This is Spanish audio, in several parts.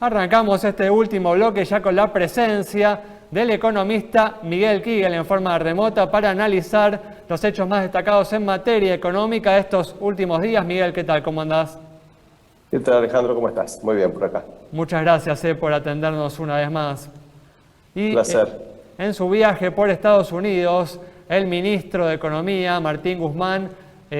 Arrancamos este último bloque ya con la presencia del economista Miguel Kigel en forma remota para analizar los hechos más destacados en materia económica de estos últimos días. Miguel, ¿qué tal? ¿Cómo andás? ¿Qué tal, Alejandro? ¿Cómo estás? Muy bien, por acá. Muchas gracias por atendernos una vez más. Y placer. En su viaje por Estados Unidos, el ministro de Economía, Martín Guzmán,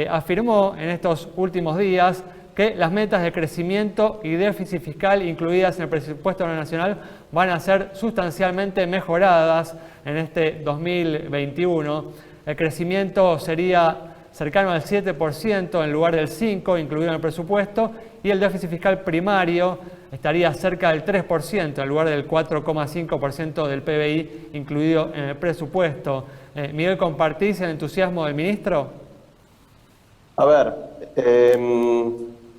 afirmó en estos últimos días que las metas de crecimiento y déficit fiscal incluidas en el presupuesto nacional van a ser sustancialmente mejoradas en este 2021. El crecimiento sería cercano al 7% en lugar del 5% incluido en el presupuesto, y el déficit fiscal primario estaría cerca del 3% en lugar del 4,5% del PBI incluido en el presupuesto. Miguel, ¿compartís el entusiasmo del ministro? A ver,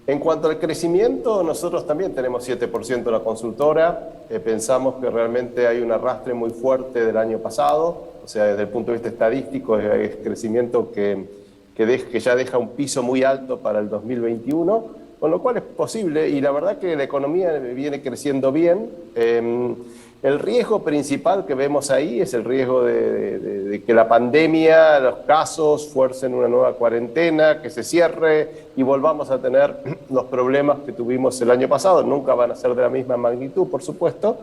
en cuanto al crecimiento, nosotros también tenemos 7% de la consultora. Pensamos que realmente hay un arrastre muy fuerte del año pasado, o sea, desde el punto de vista estadístico es crecimiento que ya deja un piso muy alto para el 2021, con lo cual es posible, y la verdad que la economía viene creciendo bien. El riesgo principal que vemos ahí es el riesgo de que la pandemia, los casos fuercen una nueva cuarentena, que se cierre y volvamos a tener los problemas que tuvimos el año pasado. Nunca van a ser de la misma magnitud, por supuesto,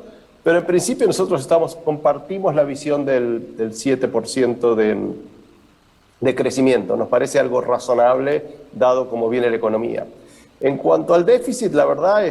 pero en principio nosotros compartimos la visión del 7% de crecimiento. Nos parece algo razonable dado cómo viene la economía. En cuanto al déficit, la verdad,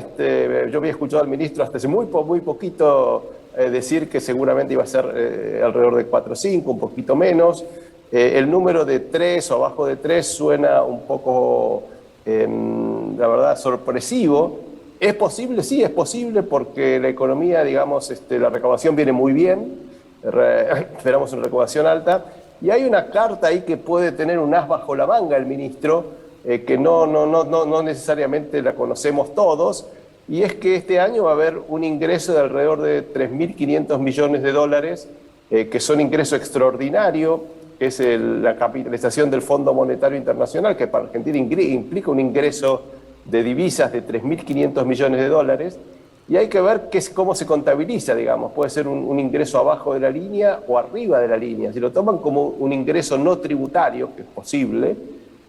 yo había escuchado al ministro hasta hace muy poquito decir que seguramente iba a ser alrededor de 4 o 5, un poquito menos. El número de 3 o abajo de 3 suena un poco, la verdad, sorpresivo. ¿Es posible? Sí, es posible porque la economía, digamos, la recaudación viene muy bien, esperamos una recaudación alta, y hay una carta ahí que puede tener un as bajo la manga el ministro, que no necesariamente la conocemos todos, y es que este año va a haber un ingreso de alrededor de 3.500 millones de dólares, que son ingreso extraordinario, que es la capitalización del Fondo Monetario Internacional, que para Argentina implica un ingreso de divisas de 3.500 millones de dólares, y hay que ver cómo se contabiliza, digamos. Puede ser un ingreso abajo de la línea o arriba de la línea. Si lo toman como un ingreso no tributario, que es posible,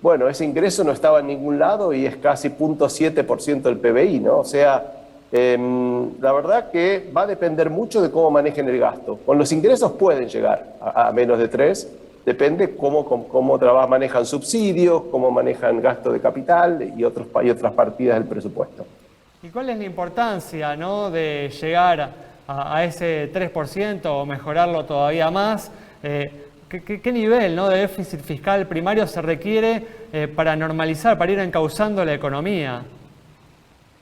bueno, ese ingreso no estaba en ningún lado y es casi 0,7% del PBI, ¿no? O sea, la verdad que va a depender mucho de cómo manejen el gasto. Con los ingresos pueden llegar a menos de 3, depende cómo manejan subsidios, cómo manejan gasto de capital y otras partidas del presupuesto. ¿Y cuál es la importancia, ¿no?, de llegar a ese 3% o mejorarlo todavía más? ¿Qué nivel, ¿no?, de déficit fiscal primario se requiere para normalizar, para ir encauzando la economía?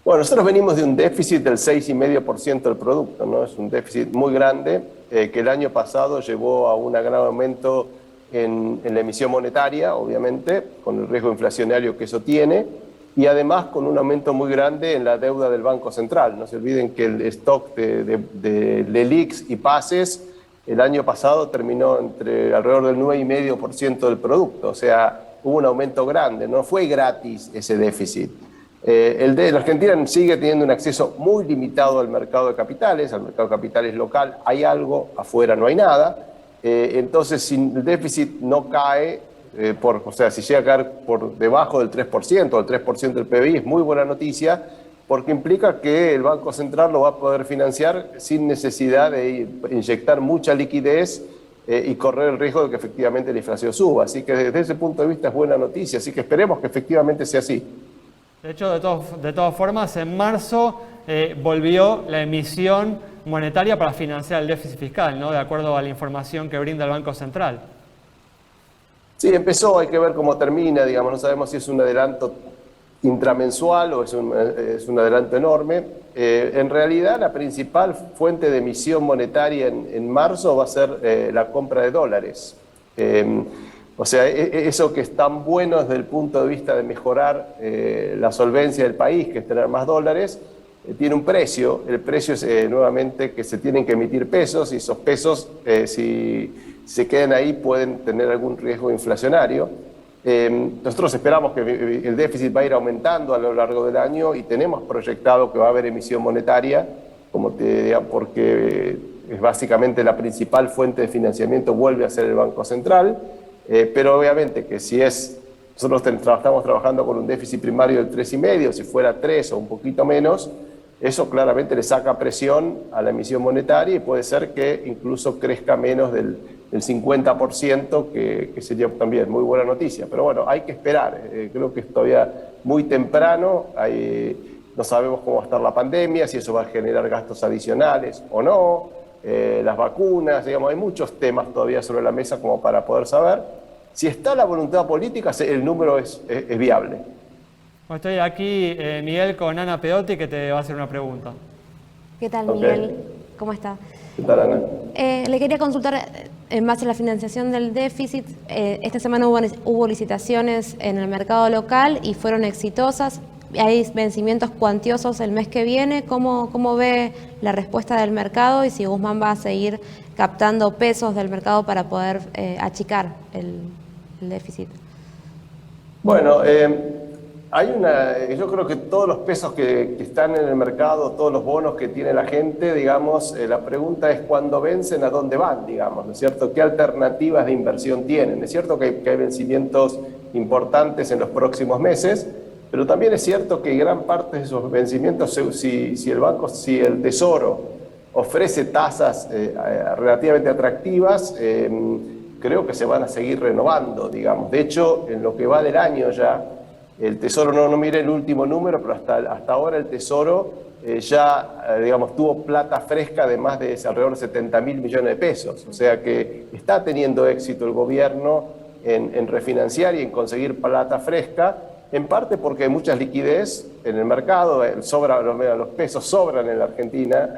Bueno, nosotros venimos de un déficit del 6,5% del producto, ¿no? Es un déficit muy grande que el año pasado llevó a un gran aumento en la emisión monetaria, obviamente, con el riesgo inflacionario que eso tiene, y además con un aumento muy grande en la deuda del Banco Central. No se olviden que el stock de LELIQs y pases el año pasado terminó entre alrededor del 9,5% del producto, o sea, hubo un aumento grande, no fue gratis ese déficit. La Argentina sigue teniendo un acceso muy limitado al mercado de capitales local, hay algo, afuera no hay nada, entonces si el déficit no cae, o sea, si llega a caer por debajo del 3% o el 3% del PBI, es muy buena noticia, porque implica que el Banco Central lo va a poder financiar sin necesidad de inyectar mucha liquidez y correr el riesgo de que efectivamente la inflación suba. Así que desde ese punto de vista es buena noticia, así que esperemos que efectivamente sea así. De hecho, de todas formas, en marzo volvió la emisión monetaria para financiar el déficit fiscal, ¿no?, de acuerdo a la información que brinda el Banco Central. Sí, empezó, hay que ver cómo termina, digamos, no sabemos si es un adelanto intramensual o es un adelanto enorme. En realidad, la principal fuente de emisión monetaria en marzo va a ser la compra de dólares. O sea, eso que es tan bueno desde el punto de vista de mejorar la solvencia del país, que es tener más dólares, tiene un precio. El precio es nuevamente que se tienen que emitir pesos, y esos pesos, si se quedan ahí, pueden tener algún riesgo inflacionario. nosotros esperamos que el déficit va a ir aumentando a lo largo del año y tenemos proyectado que va a haber emisión monetaria, porque es básicamente la principal fuente de financiamiento, vuelve a ser el Banco Central, pero obviamente que si nosotros estamos trabajando con un déficit primario del 3,5, si fuera 3 o un poquito menos, eso claramente le saca presión a la emisión monetaria y puede ser que incluso crezca menos del 50%, que sería también muy buena noticia. Pero bueno, hay que esperar. Creo que es todavía muy temprano. No sabemos cómo va a estar la pandemia, si eso va a generar gastos adicionales o no. Las vacunas, digamos, hay muchos temas todavía sobre la mesa como para poder saber. Si está la voluntad política, el número es viable. Bueno, estoy aquí, Miguel, con Ana Pedotti, que te va a hacer una pregunta. ¿Qué tal, Miguel? ¿Cómo está? ¿Qué tal, Ana? Le quería consultar en base a la financiación del déficit. Esta semana hubo licitaciones en el mercado local y fueron exitosas. Hay vencimientos cuantiosos el mes que viene. ¿Cómo ve la respuesta del mercado y si Guzmán va a seguir captando pesos del mercado para poder achicar el déficit? Bueno, yo creo que todos los pesos que están en el mercado, todos los bonos que tiene la gente, digamos, la pregunta es cuándo vencen, a dónde van, digamos, ¿no es cierto? ¿Qué alternativas de inversión tienen? Es cierto que hay vencimientos importantes en los próximos meses, pero también es cierto que gran parte de esos vencimientos, si el Tesoro ofrece tasas relativamente atractivas, creo que se van a seguir renovando, digamos. De hecho, en lo que va del año ya, el Tesoro, no mire el último número, pero hasta ahora el Tesoro digamos, tuvo plata fresca de más de alrededor de 70.000 millones de pesos. O sea que está teniendo éxito el gobierno en refinanciar y en conseguir plata fresca, en parte porque hay mucha liquidez en el mercado, los pesos sobran en la Argentina,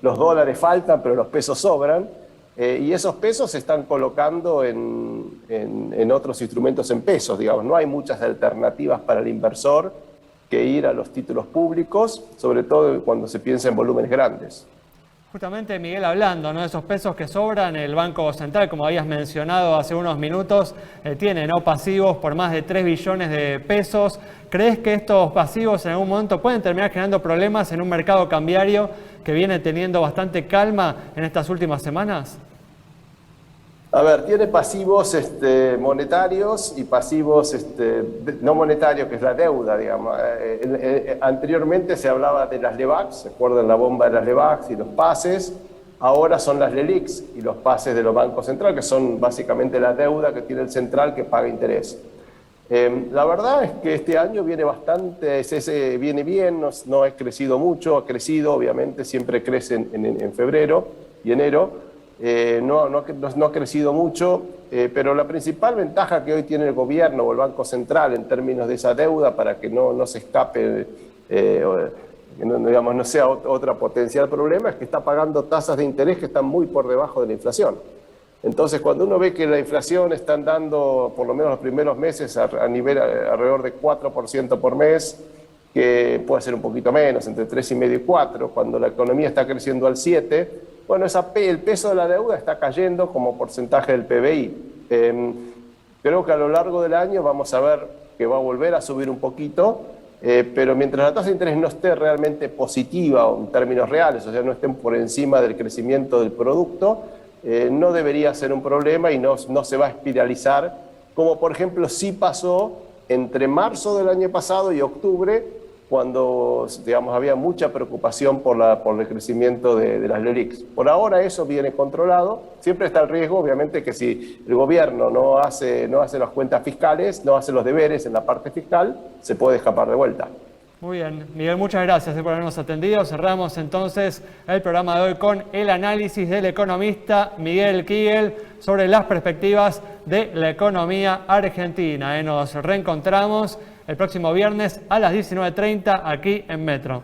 los dólares faltan, pero los pesos sobran. Y esos pesos se están colocando en otros instrumentos en pesos, digamos. No hay muchas alternativas para el inversor que ir a los títulos públicos, sobre todo cuando se piensa en volúmenes grandes. Justamente, Miguel, hablando, ¿no?, de esos pesos que sobran, el Banco Central, como habías mencionado hace unos minutos, tiene, ¿no?, pasivos por más de 3 billones de pesos. ¿Crees que estos pasivos en algún momento pueden terminar generando problemas en un mercado cambiario que viene teniendo bastante calma en estas últimas semanas? A ver, tiene pasivos monetarios y pasivos no monetarios, que es la deuda, digamos. Anteriormente se hablaba de las LEBACs, ¿se acuerdan la bomba de las LEBACs y los pases? Ahora son las LELIQs y los pases de los bancos centrales, que son básicamente la deuda que tiene el central que paga interés. La verdad es que este año viene viene bien, no ha crecido mucho, ha crecido, obviamente, siempre crece en febrero y enero. No ha crecido mucho, pero la principal ventaja que hoy tiene el gobierno o el Banco Central en términos de esa deuda, para que no se escape, no sea otra potencial problema, es que está pagando tasas de interés que están muy por debajo de la inflación. Entonces, cuando uno ve que la inflación está andando, por lo menos los primeros meses, a nivel alrededor de 4% por mes, que puede ser un poquito menos, entre 3,5 y 4, cuando la economía está creciendo al 7%, bueno, el peso de la deuda está cayendo como porcentaje del PBI. Creo que a lo largo del año vamos a ver que va a volver a subir un poquito, pero mientras la tasa de interés no esté realmente positiva en términos reales, o sea, no estén por encima del crecimiento del producto, no debería ser un problema y no se va a espiralizar, como por ejemplo sí pasó entre marzo del año pasado y octubre, cuando, digamos, había mucha preocupación por el crecimiento de las LELIQs. Por ahora eso viene controlado. Siempre está el riesgo, obviamente, que si el gobierno no hace las cuentas fiscales, no hace los deberes en la parte fiscal, se puede escapar de vuelta. Muy bien, Miguel, muchas gracias por habernos atendido. Cerramos entonces el programa de hoy con el análisis del economista Miguel Kigel sobre las perspectivas de la economía argentina. Nos reencontramos el próximo viernes a las 19:30 aquí en Metro.